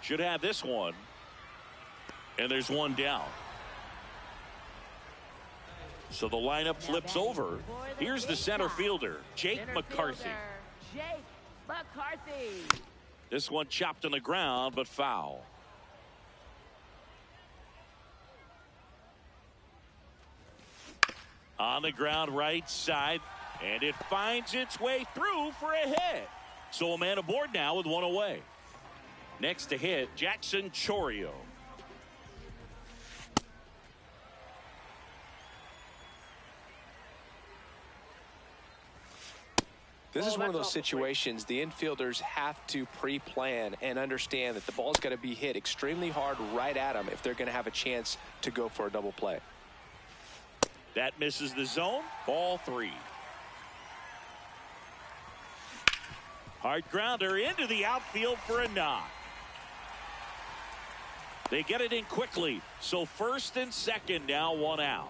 should have this one. And there's one down. So the lineup flips over. Here's the center fielder, Jake McCarthy. Jake McCarthy. This one chopped on the ground, but foul. On the ground right side, and it finds its way through for a hit. So a man aboard now with one away. Next to hit, Jackson Chourio. This is one of those situations the infielders have to pre-plan and understand that the ball's got to be hit extremely hard right at them if they're going to have a chance to go for a double play. That misses the zone. Ball 3. Hard grounder into the outfield for a knock. They get it in quickly. So first and second now, one out.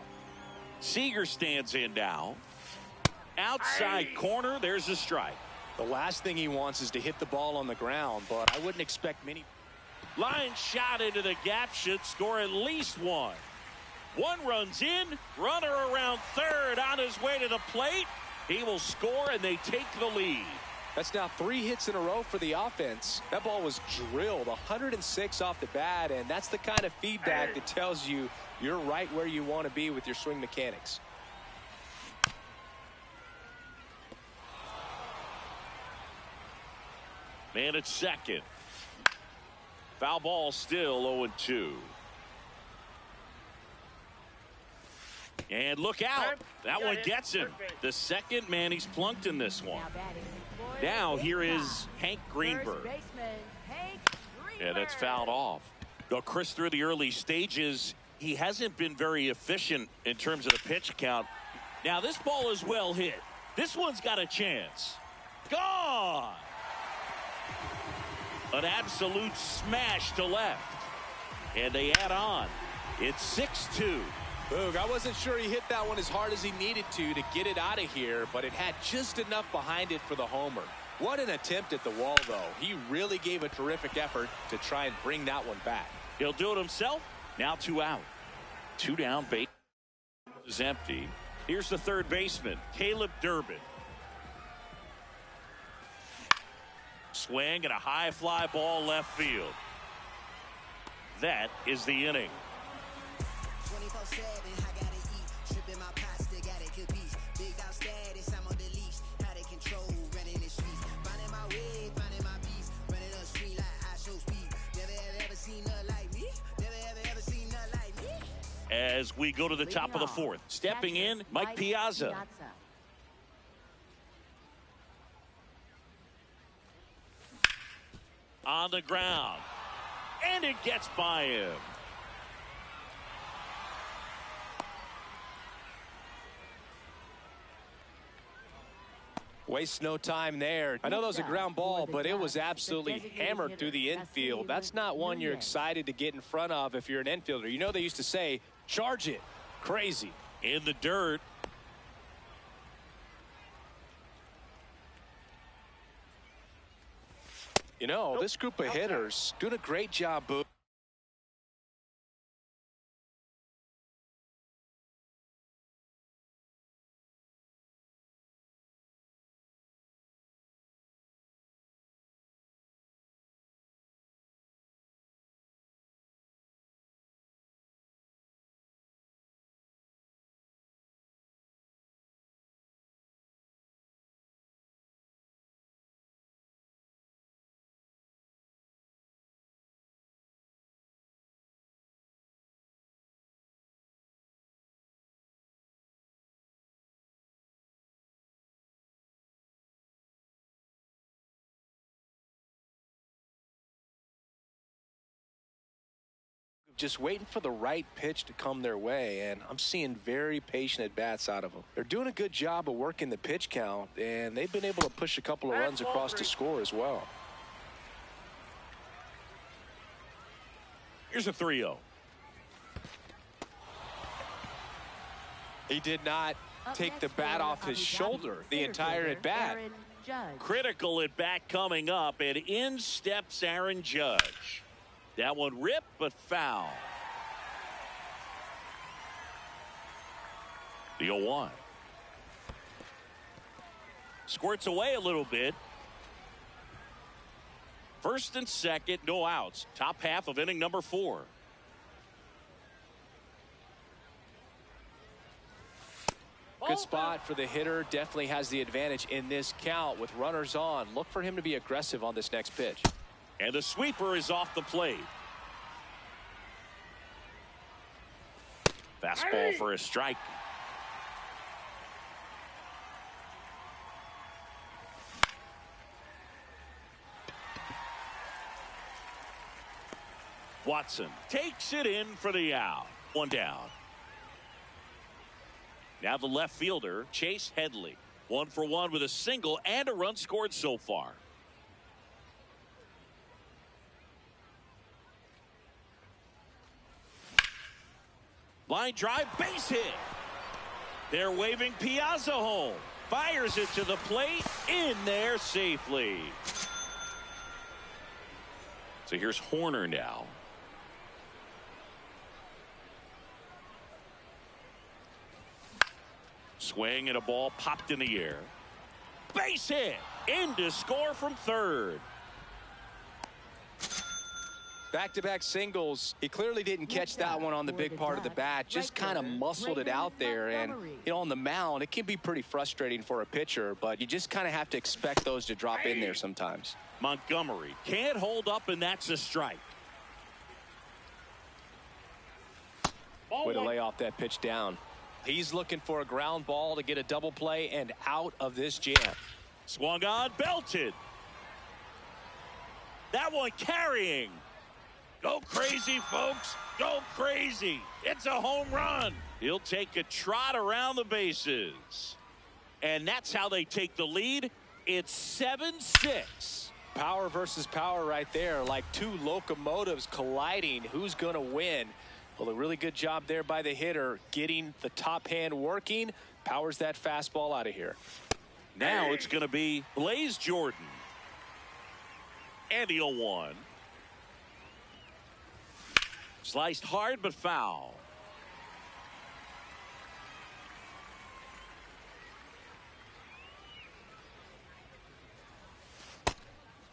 Seager stands in now. Outside corner, there's a strike. The last thing he wants is to hit the ball on the ground, but I wouldn't expect many. Line shot into the gap, should score at least one. One runs in, runner around third on his way to the plate. He will score, and they take the lead. That's now 3 hits in a row for the offense. That ball was drilled 106 off the bat, and that's the kind of feedback that tells you you're right where you want to be with your swing mechanics. Man at second. Foul ball, still 0-2. And look out. That one gets him. The second man he's plunked in this one. Now here is Hank Greenberg. Yeah, that's fouled off. Well, Chris, through the early stages, he hasn't been very efficient in terms of the pitch count. Now this ball is well hit. This one's got a chance. Gone. An absolute smash to left. And they add on. It's 6-2. Boog, I wasn't sure he hit that one as hard as he needed to get it out of here, but it had just enough behind it for the homer. What an attempt at the wall, though. He really gave a terrific effort to try and bring that one back. He'll do it himself. Now 2 out. 2 down. Base is empty. Here's the third baseman, Caleb Durbin. Swing and a high fly ball left field. That is the inning. As we go to the top of the 4th, stepping in, Mike Piazza. On the ground, and it gets by him. Waste no time there. I know that was a ground ball, but it was absolutely hammered through the infield. That's not one you're excited to get in front of if you're an infielder. You know they used to say, charge it. Crazy. In the dirt. You know, this group of hitters doing a great job, Boo. Just waiting for the right pitch to come their way, and I'm seeing very patient at-bats out of them. They're doing a good job of working the pitch count, and they've been able to push a couple of runs across to score as well. Here's a 3-0. He did not take the bat off his shoulder the entire at-bat. Critical at-bat coming up, and in steps Aaron Judge. That one ripped, but foul. The 0-1. Squirts away a little bit. First and second, no outs. Top half of inning number 4. Good spot for the hitter. Definitely has the advantage in this count with runners on. Look for him to be aggressive on this next pitch. And the sweeper is off the plate. Fastball for a strike. Watson takes it in for the out. One down. Now the left fielder, Chase Headley. 1 for 1 with a single and a run scored so far. Line drive, base hit. They're waving Piazza home. Fires it to the plate, in there safely. So here's Horner now. Swing and a ball popped in the air. Base hit. In to score from third. Back-to-back singles. He clearly didn't catch that one on the big part of the bat. Just kind of muscled it out there. And, you know, on the mound, it can be pretty frustrating for a pitcher, but you just kind of have to expect those to drop in there sometimes. Montgomery can't hold up, and that's a strike. Way to lay off that pitch down. He's looking for a ground ball to get a double play and out of this jam. Swung on, belted. That one carrying. Go crazy, folks. Go crazy. It's a home run. He'll take a trot around the bases. And that's how they take the lead. It's 7-6. Power versus power right there, like two locomotives colliding. Who's going to win? Well, a really good job there by the hitter, getting the top hand working. Powers that fastball out of here. Now it's going to be Blaze Jordan. And the 0-1. Sliced hard but foul.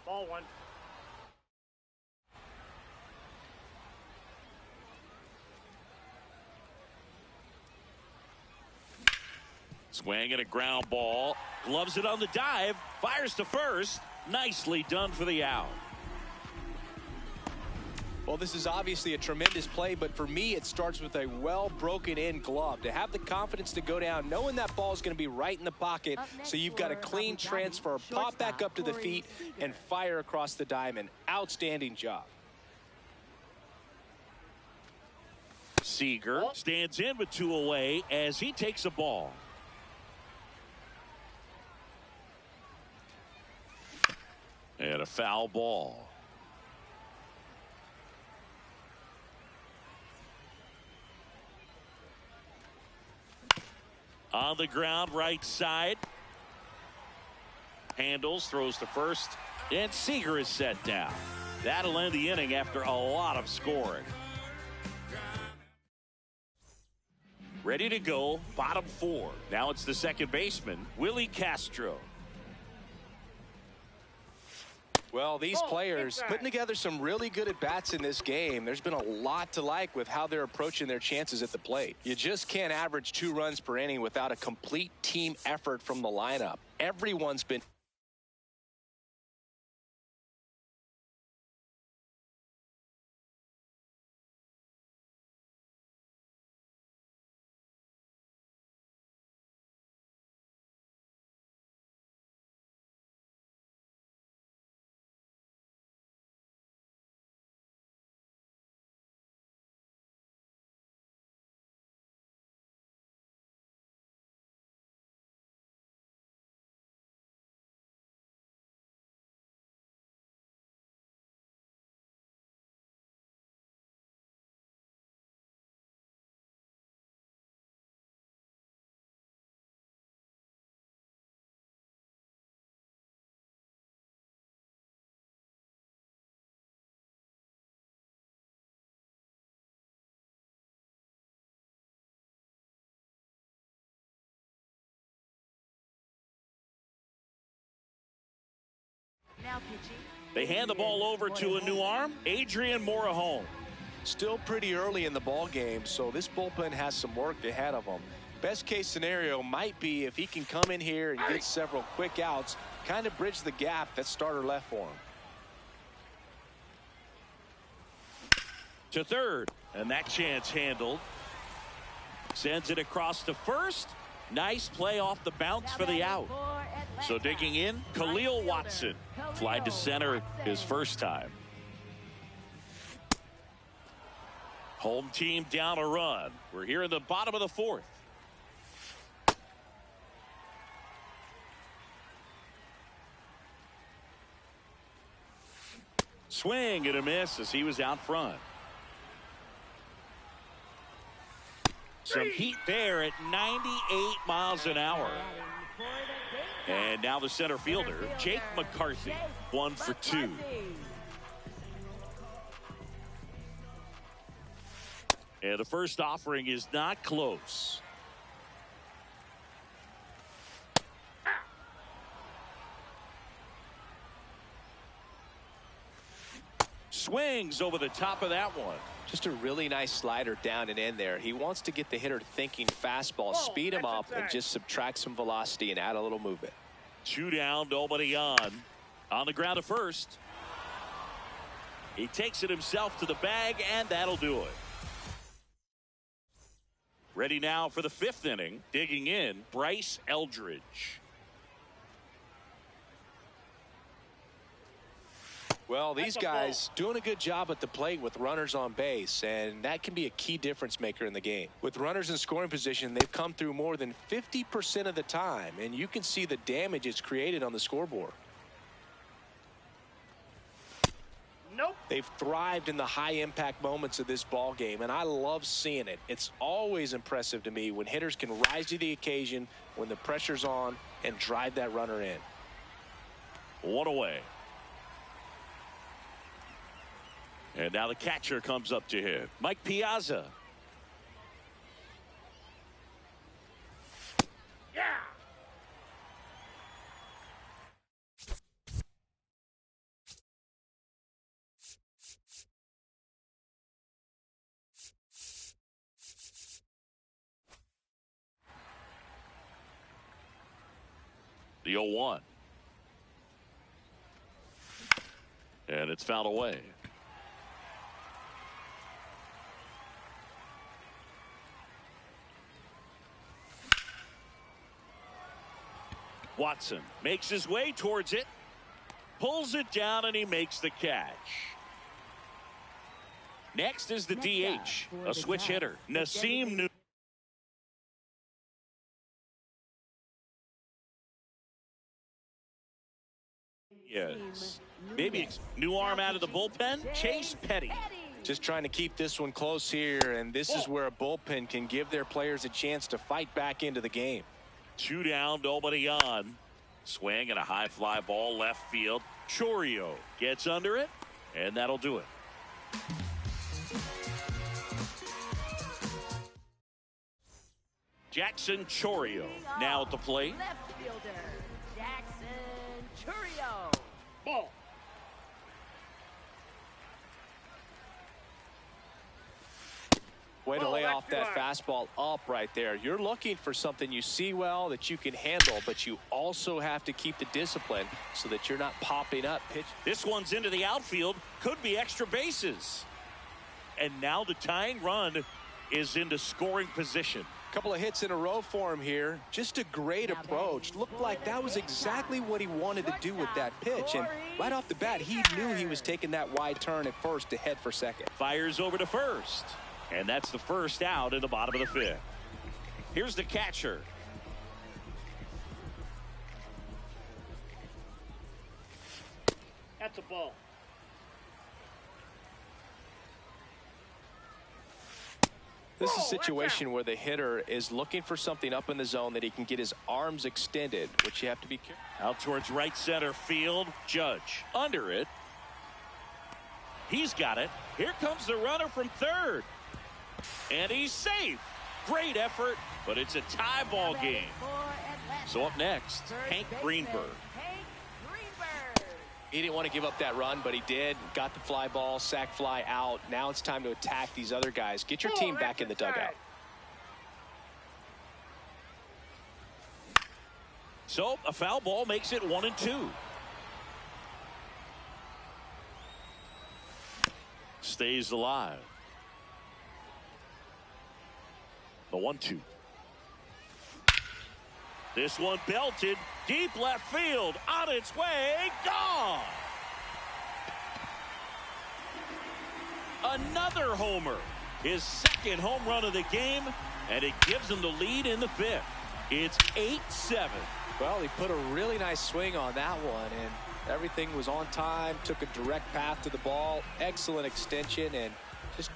Ball 1. Swing and a ground ball. Gloves it on the dive. Fires to first. Nicely done for the out. Well, this is obviously a tremendous play, but for me, it starts with a well broken in glove. To have the confidence to go down, knowing that ball is going to be right in the pocket, so you've got a clean transfer, pop back up to the feet, and fire across the diamond. Outstanding job. Seager stands in with 2 away as he takes a ball. And a foul ball. On the ground, right side. Handles, throws to first, and Seager is set down. That'll end the inning after a lot of scoring. Ready to go, bottom 4. Now it's the second baseman, Willie Castro. Well, these players putting together some really good at-bats in this game. There's been a lot to like with how they're approaching their chances at the plate. You just can't average 2 runs per inning without a complete team effort from the lineup. Everyone's been Now pitching. They hand the ball over to a new arm, Adrian Morejon. Still pretty early in the ball game, so this bullpen has some work ahead of them. Best case scenario might be if he can come in here and get several quick outs, kind of bridge the gap that starter left for him. To third, and that chance handled. Sends it across to first. Nice play off the bounce for the out. So digging in, Khalil Watson. Fly to center his first time. Home team down a run. We're here in the bottom of the fourth. Swing and a miss as he was out front. Some heat there at 98 miles an hour. And now the center fielder, Jake McCarthy, 1 for 2. And the first offering is not close. Swings over the top of that one. Just a really nice slider down and in there. He wants to get the hitter thinking fastball, speed him up, and just subtract some velocity and add a little movement. 2 down, nobody on the ground at first. He takes it himself to the bag, and that'll do it. Ready now for the 5th inning. Digging in, Bryce Eldridge. Well, these guys doing a good job at the plate with runners on base, and that can be a key difference maker in the game. With runners in scoring position, they've come through more than 50% of the time, and you can see the damage it's created on the scoreboard. Nope. They've thrived in the high-impact moments of this ball game, and I love seeing it. It's always impressive to me when hitters can rise to the occasion when the pressure's on and drive that runner in. 1 away. And now the catcher comes up to him, Mike Piazza. Yeah. The 0-1. And it's fouled away. Watson makes his way towards it, pulls it down, and he makes the catch. Next is the DH, a switch hitter, Nasim New. Yes. Maybe new arm out of the bullpen, Chase Petty. Just trying to keep this one close here, and this is where a bullpen can give their players a chance to fight back into the game. 2 down, nobody on. Swing and a high fly ball left field. Chourio gets under it, and that'll do it. Jackson Chourio now at the plate. Left fielder, Jackson Chourio. Ball. Way to Oh, lay that's off that too high. fastball up right there. You're looking for something you see well that you can handle, but you also have to keep the discipline so that you're not popping up pitch. This one's into the outfield. Could be extra bases. And now the tying run is into scoring position. Couple of hits in a row for him here. Just a great approach. Looked like that was exactly what he wanted to do with that pitch. And right off the bat, he knew he was taking that wide turn at first to head for second. Fires over to first. And that's the first out in the bottom of the 5th. Here's the catcher. That's a ball. This is a situation where the hitter is looking for something up in the zone that he can get his arms extended, which you have to be careful. Out towards right center field. Judge under it. He's got it. Here comes the runner from third. And he's safe. Great effort, but it's a tie ball game. So up next, Hank Greenberg. He didn't want to give up that run, but he did. Got the fly ball, sack fly out. Now it's time to attack these other guys. Get your team back in the dugout. So a foul ball makes it 1-2. Stays alive. The 1-2. This one belted deep left field, on its way, gone. Another homer, his second home run of the game, and it gives him the lead in the fifth. It's 8-7. Well, he put a really nice swing on that one, and everything was on time, took a direct path to the ball, excellent extension, and just